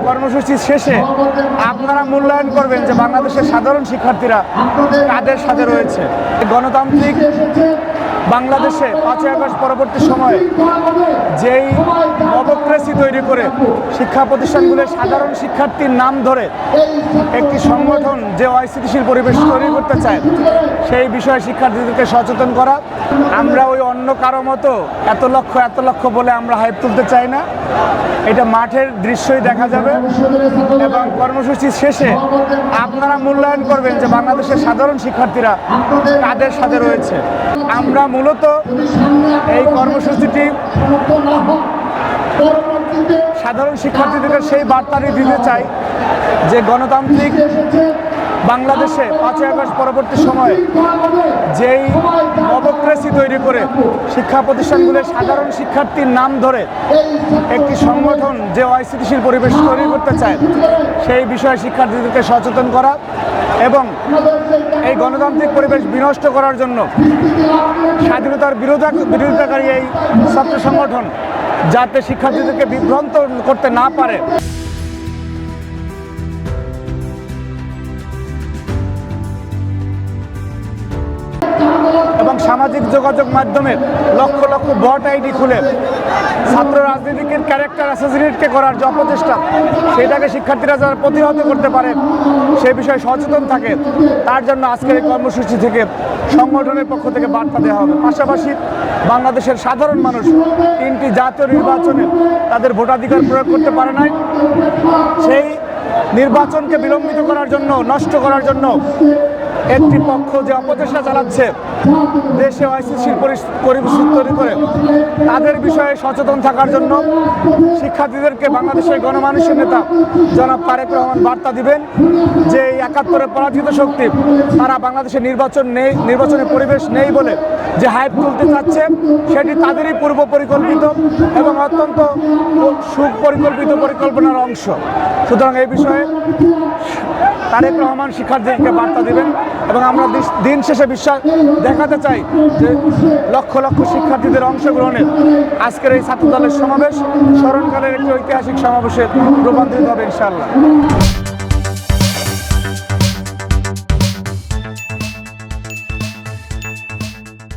কর্মসূচি শেষে আপনারা মূল্যায়ন করবেন যে বাংলাদেশের সাধারণ শিক্ষার্থীরা কাদের সাথে রয়েছে। গণতান্ত্রিক বাংলাদেশে 5ই আগস্ট পরবর্তী সময়ে যেই ডেমোক্রেসি তৈরি করে শিক্ষা প্রতিষ্ঠানগুলোর সাধারণ শিক্ষার্থীর নাম ধরে একটি সংগঠন যে অস্থিতিশীল পরিবেশ তৈরি করতে চায় সেই বিষয়ে শিক্ষার্থীদেরকে সচেতন করা। আমরা ওই অন্য কারো মতো এত লক্ষ বলে আমরা হাইপ তুলতে চাই না। এটা মাঠের দৃশ্যই দেখা যাবে এবং কর্মসূচি শেষে আপনারা মূল্যায়ন করবেন যে বাংলাদেশের সাধারণ শিক্ষার্থীরা কাদের সাথে রয়েছে। আমরা মূলত এই কর্মসূচিটি সাধারণ শিক্ষার্থীদের সেই বার্তাটি দিতে চাই যে গণতান্ত্রিক বাংলাদেশে 5ই আগস্ট পরবর্তী সময়ে যেই ডেমোক্রেসি তৈরি করে শিক্ষা প্রতিষ্ঠানগুলোর সাধারণ শিক্ষার্থীর নাম ধরে একটি সংগঠন যে অস্থিতিশীল পরিবেশ তৈরি করতে চায় সেই বিষয়ে শিক্ষার্থীদেরকে সচেতন করা এবং এই গণতান্ত্রিক পরিবেশ বিনষ্ট করার জন্য স্বাধীনতার বিরোধিতাকারী এই ছাত্র সংগঠন যাতে শিক্ষার্থীদেরকে বিভ্রান্ত করতে না পারে। এবং সামাজিক যোগাযোগ মাধ্যমে লক্ষ বট আইডি খুলে ছাত্র রাজনীতিকের ক্যারেক্টার অ্যাসাসিনেটকে করার যে অপচেষ্টা সেটাকে শিক্ষার্থীরা যারা প্রতিহত করতে পারে সেই বিষয়ে সচেতন থাকে তার জন্য আজকের এই কর্মসূচি থেকে সংগঠনের পক্ষ থেকে বার্তা দেওয়া হবে। পাশাপাশি বাংলাদেশের সাধারণ মানুষ 3টি জাতীয় নির্বাচনে তাদের ভোটাধিকার প্রয়োগ করতে পারে নাই, সেই নির্বাচনকে বিলম্বিত করার জন্য নষ্ট করার জন্য একটি পক্ষ যে অপচেষ্টা চালাচ্ছে দেশে অস্থিতিশীল পরিবেশ তৈরি করে তাদের বিষয়ে সচেতন থাকার জন্য শিক্ষার্থীদেরকে বাংলাদেশের গণমানুষের নেতা জনাব তারেক রহমান বার্তা দিবেন যে এই 71-এ পরাজিত শক্তি তারা বাংলাদেশের নির্বাচনে পরিবেশ নেই বলে যে হাইপ তুলতে চাচ্ছে সেটি তাদেরই পূর্ব পরিকল্পিত এবং অত্যন্ত সুপরিকল্পিত পরিকল্পনার অংশ। সুতরাং এই বিষয়ে তারেক রহমান শিক্ষার্থীদেরকে বার্তা দিবেন এবং আমরা দিন শেষে বিশ্বাস দেখাতে চাই যে লক্ষ শিক্ষার্থীদের অংশগ্রহণে আজকের এই ছাত্রদলের সমাবেশ স্মরণকালের একটি ঐতিহাসিক সমাবেশে রূপান্তরিত হবে ইনশাআল্লাহ।